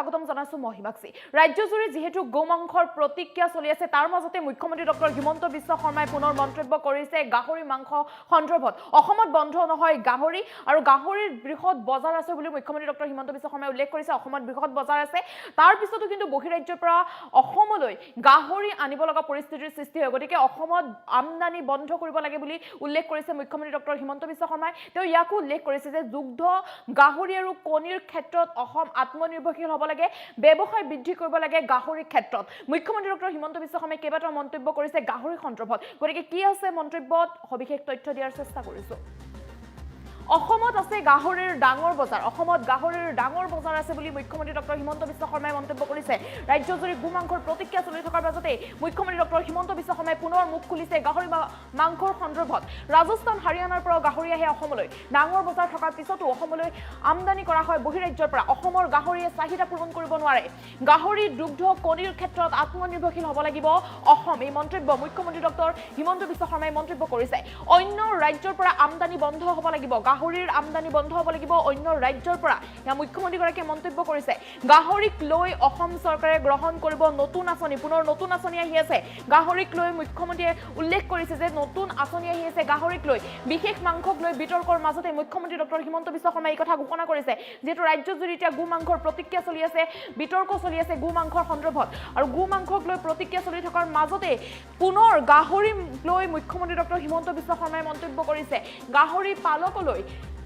স্বাগতম জানাইছো মই হিমাক্ষী। ৰাজ্যজুৰি যেহেতু গোমাংসৰ প্ৰতিক্ৰিয়া চলি আছে তাৰ মাজতে মুখ্যমন্ত্ৰী ডক্টৰ হিমন্ত বিশ্ব শৰ্মাই পুনৰ মন্তব্য কৰিছে গাহৰি মাংস সন্দৰ্ভত। অসমত বন্ধ নহয় গাহৰি আৰু গাহৰিৰ বৃহৎ বজাৰ আছে বুলি মুখ্যমন্ত্ৰী ডক্টৰ হিমন্ত বিশ্ব শৰ্মাই উল্লেখ কৰিছে। অসমত বৃহৎ বজাৰ আছে, তাৰ পিছতো কিন্তু বহিৰাজ্যৰ পৰা অসমলৈ গাহৰি আনিব লগা পৰিস্থিতিৰ সৃষ্টি হয়। গতিকে অসমত আমদানি বন্ধ কৰিব লাগে বুলি উল্লেখ কৰিছে মুখ্যমন্ত্ৰী ডক্টৰ হিমন্ত বিশ্ব শৰ্মাই। তেওঁ ইয়াকো উল্লেখ কৰিছে যে দুগ্ধ গাহৰি আৰু কণীৰ ক্ষেত্ৰত অসম আত্মনিৰ্ভৰশীল হ'ব লাগে, ব্যৱসায় বৃদ্ধি কৰিব লাগে গাহৰিৰ ক্ষেত্ৰত। মুখ্যমন্ত্ৰী ডক্টৰ হিমন্ত বিশ্ব শৰ্মাই কেইবাটাও মন্তব্য কৰিছে গাহৰি সন্দৰ্ভত। গতিকে কি আছে মন্তব্যত সবিশেষ তথ্য দিয়াৰ চেষ্টা কৰিছো। অসমত আছে গাহৰিৰ ডাঙৰ বজাৰ। অসমত গাহৰিৰ ডাঙৰ বজাৰ আছে বুলি মুখ্যমন্ত্ৰী ডক্টৰ হিমন্ত বিশ্ব শৰ্মাই মন্তব্য কৰিছে। ৰাজ্যজুৰি গোমাংসৰ প্ৰতিক্ৰিয়া চলি থকাৰ মাজতে মুখ্যমন্ত্ৰী ডক্টৰ হিমন্ত বিশ্ব শৰ্মাই পুনৰ মুখ খুলিছে গাহৰি মাংসৰ সন্দৰ্ভত। ৰাজস্থান হাৰিয়ানাৰ পৰা গাহৰি আহে অসমলৈ। ডাঙৰ বজাৰ থকাৰ পিছতো অসমলৈ আমদানি কৰা হয় বহিৰাজ্যৰ পৰা। অসমৰ গাহৰিয়ে চাহিদা পূৰণ কৰিব নোৱাৰে। গাহৰি দুগ্ধ কণীৰ ক্ষেত্ৰত আত্মনিৰ্ভৰশীল হ'ব লাগিব অসম। এই মন্তব্য মুখ্যমন্ত্ৰী ডক্টৰ হিমন্ত বিশ্ব শৰ্মাই মন্তব্য কৰিছে। অন্য ৰাজ্যৰ পৰা আমদানি বন্ধ হ'ব লাগিব, গাহৰিৰ আমদানি বন্ধ হ'ব লাগিব অন্য ৰাজ্যৰ পৰা, এয়া মুখ্যমন্ত্ৰীগৰাকীয়ে মন্তব্য কৰিছে। গাহৰিক লৈ অসম চৰকাৰে গ্ৰহণ কৰিব নতুন আঁচনি। পুনৰ নতুন আঁচনি আহি আছে গাহৰিক লৈ। মুখ্যমন্ত্ৰীয়ে উল্লেখ কৰিছে যে নতুন আঁচনি আহি আছে গাহৰিক লৈ। বিশেষ মাংসক লৈ বিতৰ্কৰ মাজতে মুখ্যমন্ত্ৰী ডক্টৰ হিমন্ত বিশ্ব শৰ্মাই এই কথা ঘোষণা কৰিছে। যিহেতু ৰাজ্যজুৰি এতিয়া গোমাংসৰ প্ৰতিক্ৰিয়া চলি আছে, বিতৰ্ক চলি আছে গোমাংসৰ সন্দৰ্ভত, আৰু গোমাংসক লৈ প্ৰতিক্ৰিয়া চলি থকাৰ মাজতে পুনৰ গাহৰি লৈ মুখ্যমন্ত্ৰী ডক্টৰ হিমন্ত বিশ্ব শৰ্মাই মন্তব্য কৰিছে। গাহৰি পালকলৈ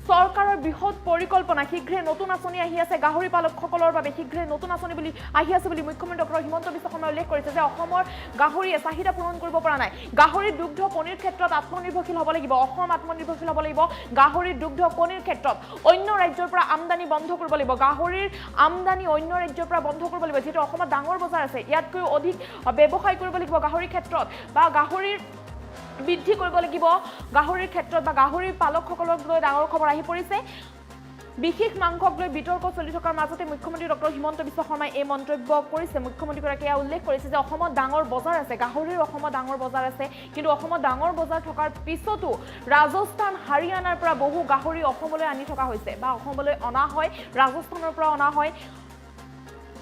চৰকাৰৰ বৃহৎ পৰিকল্পনা, শীঘ্ৰে নতুন আঁচনি আহি আছে গাহৰি পালকসকলৰ বাবে, শীঘ্ৰে নতুন আঁচনি বুলি আহি আছে বুলি মুখ্যমন্ত্ৰী ডক্টৰ হিমন্ত বিশ্ব শৰ্মাই উল্লেখ কৰিছে যে অসমৰ গাহৰিয়ে চাহিদা পূৰণ কৰিব পৰা নাই। গাহৰিৰ দুগ্ধ কণীৰ ক্ষেত্ৰত আত্মনিৰ্ভৰশীল হ'ব লাগিব, অসম আত্মনিৰ্ভৰশীল হ'ব লাগিব গাহৰিৰ দুগ্ধ কণীৰ ক্ষেত্ৰত। অন্য ৰাজ্যৰ পৰা আমদানি বন্ধ কৰিব লাগিব, গাহৰিৰ আমদানি অন্য ৰাজ্যৰ পৰা বন্ধ কৰিব লাগিব। যিহেতু অসমত ডাঙৰ বজাৰ আছে, ইয়াতকৈ অধিক ব্যৱসায় কৰিব লাগিব গাহৰিৰ ক্ষেত্ৰত, বা গাহৰিৰ বৃদ্ধি কৰিব লাগিব গাহৰিৰ ক্ষেত্ৰত, বা গাহৰিৰ পালকসকলক লৈ ডাঙৰ খবৰ আহি পৰিছে। বিশেষ মাংসক লৈ বিতৰ্ক চলি থকাৰ মাজতে মুখ্যমন্ত্ৰী ডক্টৰ হিমন্ত বিশ্ব শৰ্মাই এই মন্তব্য কৰিছে। মুখ্যমন্ত্ৰীগৰাকীয়ে উল্লেখ কৰিছে যে অসমত ডাঙৰ বজাৰ আছে, গাহৰিৰ অসমত ডাঙৰ বজাৰ আছে, কিন্তু অসমত ডাঙৰ বজাৰ থকাৰ পিছতো ৰাজস্থান হাৰিয়ানাৰ পৰা বহু গাহৰি অসমলৈ আনি থকা হৈছে, বা অসমলৈ অনা হয়, ৰাজস্থানৰ পৰা অনা হয়,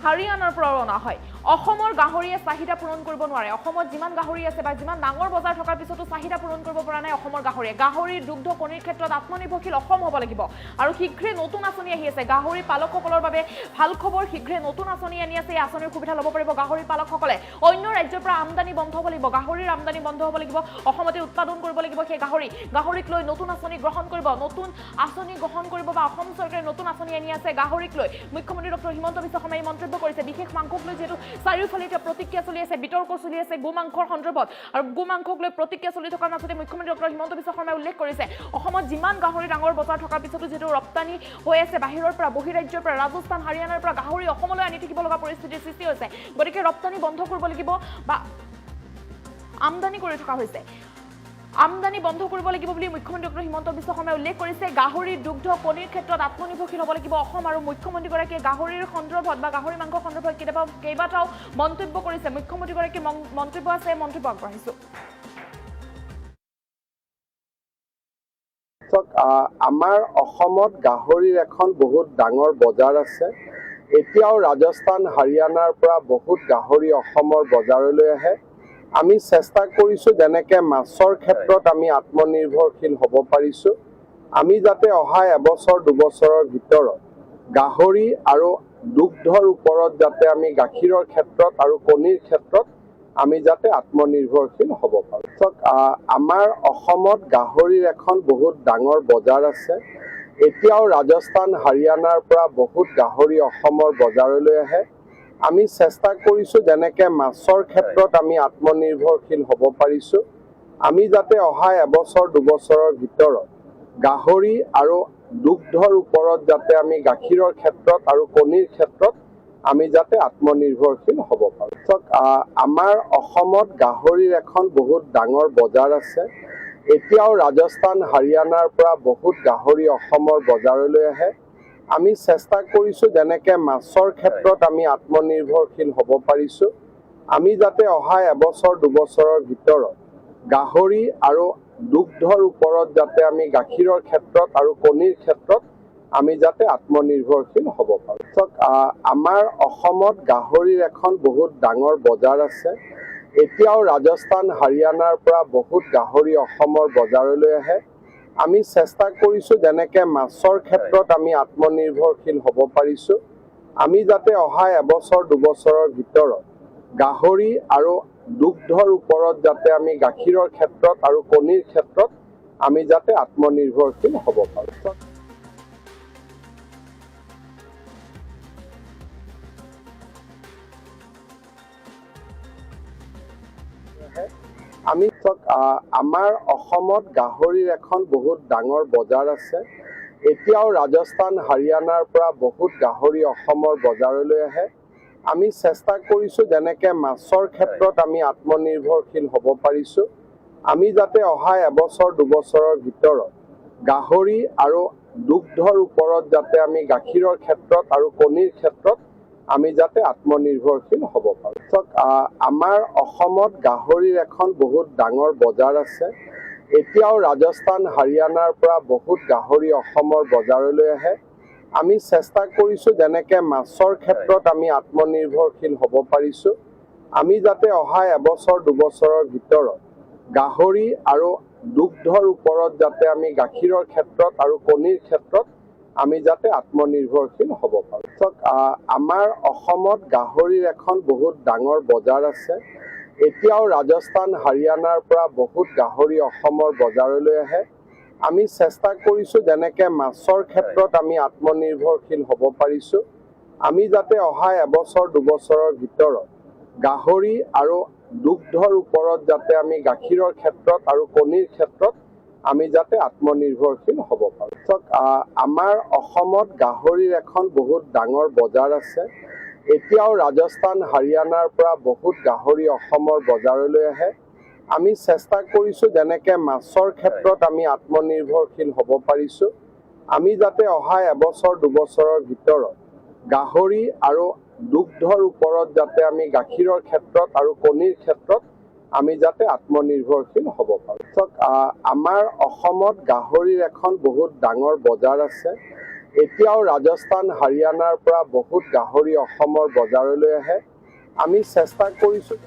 হাৰিয়ানাৰ পৰাও অনা হয়। অসমৰ গাহৰিয়ে চাহিদা পূৰণ কৰিব নোৱাৰে। অসমত যিমান গাহৰি আছে বা যিমান ডাঙৰ বজাৰ থকাৰ পিছতো চাহিদা পূৰণ কৰিব পৰা নাই অসমৰ গাহৰিয়ে। গাহৰিৰ দুগ্ধ কণীৰ ক্ষেত্ৰত আত্মনিৰ্ভৰশীল অসম হ'ব লাগিব, আৰু শীঘ্ৰে নতুন আঁচনি আহি আছে গাহৰি পালকসকলৰ বাবে। ভাল খবৰ, শীঘ্ৰে নতুন আঁচনি আনি আছে। এই আঁচনিৰ সুবিধা ল'ব পাৰিব গাহৰি পালকসকলে। অন্য ৰাজ্যৰ পৰা আমদানি বন্ধ হ'ব লাগিব, গাহৰিৰ আমদানি বন্ধ হ'ব লাগিব, অসমতে উৎপাদন কৰিব লাগিব সেই গাহৰিক লৈ নতুন আঁচনি গ্ৰহণ কৰিব, নতুন আঁচনি গ্ৰহণ কৰিব, বা অসম চৰকাৰে নতুন আঁচনি আনি আছে গাহৰিক লৈ। মুখ্যমন্ত্ৰী ডক্টৰ হিমন্ত বিশ্ব শৰ্মাই মন্তব্য কৰিছে। বিশেষ মাংসক লৈ যিহেতু চাৰিওফালে এতিয়া প্ৰতিক্ৰিয়া চলি আছে, বিতৰ্ক চলি আছে গোমাংসৰ সন্দৰ্ভত, আৰু গোমাংসক লৈ প্ৰতিক্ৰিয়া চলি থকাৰ মাজতে মুখ্যমন্ত্ৰী ডক্টৰ হিমন্ত বিশ্ব শৰ্মাই উল্লেখ কৰিছে অসমত যিমান গাহৰি ডাঙৰ বজাৰ থকাৰ পিছতো যিহেতু ৰপ্তানি হৈ আছে বাহিৰৰ পৰা, বহিৰাজ্যৰ পৰা, ৰাজস্থান হাৰিয়ানাৰ পৰা গাহৰি অসমলৈ আনি থাকিব লগা পৰিস্থিতিৰ সৃষ্টি হৈছে। গতিকে ৰপ্তানি বন্ধ কৰিব লাগিব, বা আমদানি কৰি থকা হৈছে, আমদানি বন্ধ কৰিব লাগিব বুলি মুখ্যমন্ত্ৰী ডক্টৰ হিমন্ত বিশ্ব শৰ্মাই উল্লেখ কৰিছে। গাহৰিৰ দুগ্ধ কণীৰ ক্ষেত্ৰত আত্মনিৰ্ভৰশীল হ'ব লাগিব অসম, আৰু মুখ্যমন্ত্ৰীগৰাকীয়ে গাহৰিৰ সন্দৰ্ভত বা গাহৰি মাংস সন্দৰ্ভত কেইবাটাও মন্তব্য কৰিছে। মুখ্যমন্ত্ৰীগৰাকীৰ মন্তব্য আছে, মন্তব্য আগবঢ়াইছো। আমাৰ অসমত গাহৰিৰ এখন বহুত ডাঙৰ বজাৰ আছে। এতিয়াও ৰাজস্থান হাৰিয়ানাৰ পৰা বহুত গাহৰি অসমৰ বজাৰলৈ আহে। আমি চেষ্টা কৰিছোঁ যেনেকৈ মাছৰ ক্ষেত্ৰত আমি আত্মনিৰ্ভৰশীল হ'ব পাৰিছোঁ, আমি যাতে অহা এবছৰ দুবছৰৰ ভিতৰত গাহৰি আৰু দুগ্ধৰ ওপৰত যাতে আমি গাখীৰৰ ক্ষেত্ৰত আৰু কণীৰ ক্ষেত্ৰত আমি যাতে আত্মনিৰ্ভৰশীল হ'ব পাৰোঁ। আমাৰ অসমত গাহৰিৰ এখন বহুত ডাঙৰ বজাৰ আছে। এতিয়াও ৰাজস্থান হাৰিয়ানাৰ পৰা বহুত গাহৰি অসমৰ বজাৰলৈ আহে। আমি চেষ্টা কৰিছোঁ যেনেকৈ মাছৰ ক্ষেত্ৰত আমি আত্মনিৰ্ভৰশীল হ'ব পাৰিছোঁ, আমি যাতে অহা এবছৰ দুবছৰৰ ভিতৰত গাহৰি আৰু দুগ্ধৰ ওপৰত যাতে আমি গাখীৰৰ ক্ষেত্ৰত আৰু কণীৰ ক্ষেত্ৰত আমি যাতে আত্মনিৰ্ভৰশীল হ'ব পাৰোঁ। আমাৰ অসমত গাহৰিৰ এখন বহুত ডাঙৰ বজাৰ আছে। এতিয়াও ৰাজস্থান হাৰিয়ানাৰ পৰা বহুত গাহৰি অসমৰ বজাৰলৈ আহে। আমি চেষ্টা কৰিছোঁ যেনেকৈ মাছৰ ক্ষেত্ৰত আমি আত্মনিৰ্ভৰশীল হ'ব পাৰিছোঁ, আমি যাতে অহা এবছৰ দুবছৰৰ ভিতৰত গাহৰি আৰু দুগ্ধৰ ওপৰত যাতে আমি গাখীৰৰ ক্ষেত্ৰত আৰু কণীৰ ক্ষেত্ৰত আমি যাতে আত্মনিৰ্ভৰশীল হ'ব পাৰোঁ। আমাৰ অসমত গাহৰিৰ এখন বহুত ডাঙৰ বজাৰ আছে। এতিয়াও ৰাজস্থান হাৰিয়ানাৰ পৰা বহুত গাহৰি অসমৰ বজাৰলৈ আহে। আমি চেষ্টা কৰিছোঁ যেনেকৈ মাছৰ ক্ষেত্ৰত আমি আত্মনিৰ্ভৰশীল হ'ব পাৰিছোঁ, আমি যাতে অহা এবছৰ দুবছৰৰ ভিতৰত গাহৰি আৰু দুগ্ধৰ ওপৰত যাতে আমি গাখীৰৰ ক্ষেত্ৰত আৰু কণীৰ ক্ষেত্ৰত আমি যাতে আত্মনিৰ্ভৰশীল হ'ব পাৰোঁ। আমাৰ অসমত গাহৰিৰ এখন বহুত ডাঙৰ বজাৰ আছে। এতিয়াও ৰাজস্থান হাৰিয়ানাৰ পৰা বহুত গাহৰি অসমৰ বজাৰলৈ আহে। আমি চেষ্টা কৰিছোঁ যেনেকৈ মাছৰ ক্ষেত্ৰত আমি আত্মনিৰ্ভৰশীল হ'ব পাৰিছোঁ, আমি যাতে অহা এবছৰ দুবছৰৰ ভিতৰত গাহৰি আৰু দুগ্ধৰ ওপৰত যাতে আমি গাখীৰৰ ক্ষেত্ৰত আৰু কণীৰ ক্ষেত্ৰত আমি যাতে আত্মনিৰ্ভৰশীল হ'ব পাৰোঁ। আমাৰ অসমত গাহৰিৰ এখন বহুত ডাঙৰ বজাৰ আছে। এতিয়াও ৰাজস্থান হাৰিয়ানাৰ পৰা বহুত গাহৰি অসমৰ বজাৰলৈ আহে। আমি চেষ্টা কৰিছোঁ যেনেকৈ মাছৰ ক্ষেত্ৰত আমি আত্মনিৰ্ভৰশীল হ'ব পাৰিছোঁ, আমি যাতে অহা এবছৰ দুবছৰৰ ভিতৰত গাহৰি আৰু দুগ্ধৰ ওপৰত যাতে আমি গাখীৰৰ ক্ষেত্ৰত আৰু কণীৰ ক্ষেত্ৰত আমি যাতে আত্মনিৰ্ভৰশীল হ'ব পাৰোঁ। আমাৰ অসমত গাহৰিৰ এখন বহুত ডাঙৰ বজাৰ আছে। এতিয়াও ৰাজস্থান হাৰিয়ানাৰ পৰা বহুত গাহৰি অসমৰ বজাৰলৈ আহে। আমি চেষ্টা কৰিছোঁ যেনেকৈ মাছৰ ক্ষেত্ৰত আমি আত্মনিৰ্ভৰশীল হ'ব পাৰিছোঁ, আমি যাতে অহা এবছৰ দুবছৰৰ ভিতৰত গাহৰি আৰু দুগ্ধৰ ওপৰত যাতে আমি গাখীৰৰ ক্ষেত্ৰত আৰু কণীৰ ক্ষেত্ৰত আমি যাতে আত্মনিৰ্ভৰশীল হ'ব পাৰোঁ। আমাৰ অসমত গাহৰিৰ এখন বহুত ডাঙৰ বজাৰ আছে। এতিয়াও ৰাজস্থান হাৰিয়ানাৰ পৰা বহুত গাহৰি অসমৰ বজাৰলৈ আহে। আমি চেষ্টা কৰিছোঁ যেনেকৈ মাছৰ ক্ষেত্ৰত আমি আত্মনিৰ্ভৰশীল হ'ব পাৰিছোঁ, আমি যাতে অহা এবছৰ দুবছৰৰ ভিতৰত গাহৰি আৰু দুগ্ধৰ ওপৰত যাতে আমি গাখীৰৰ ক্ষেত্ৰত আৰু কণীৰ ক্ষেত্ৰত আমি যাতে আত্মনিৰ্ভৰশীল হ'ব পাৰোঁ। আমাৰ অসমত গাহৰিৰ এখন বহুত ডাঙৰ বজাৰ আছে। এতিয়াও ৰাজস্থান হাৰিয়ানাৰ পৰা বহুত গাহৰি অসমৰ বজাৰলৈ আহে। আমি চেষ্টা কৰিছোঁ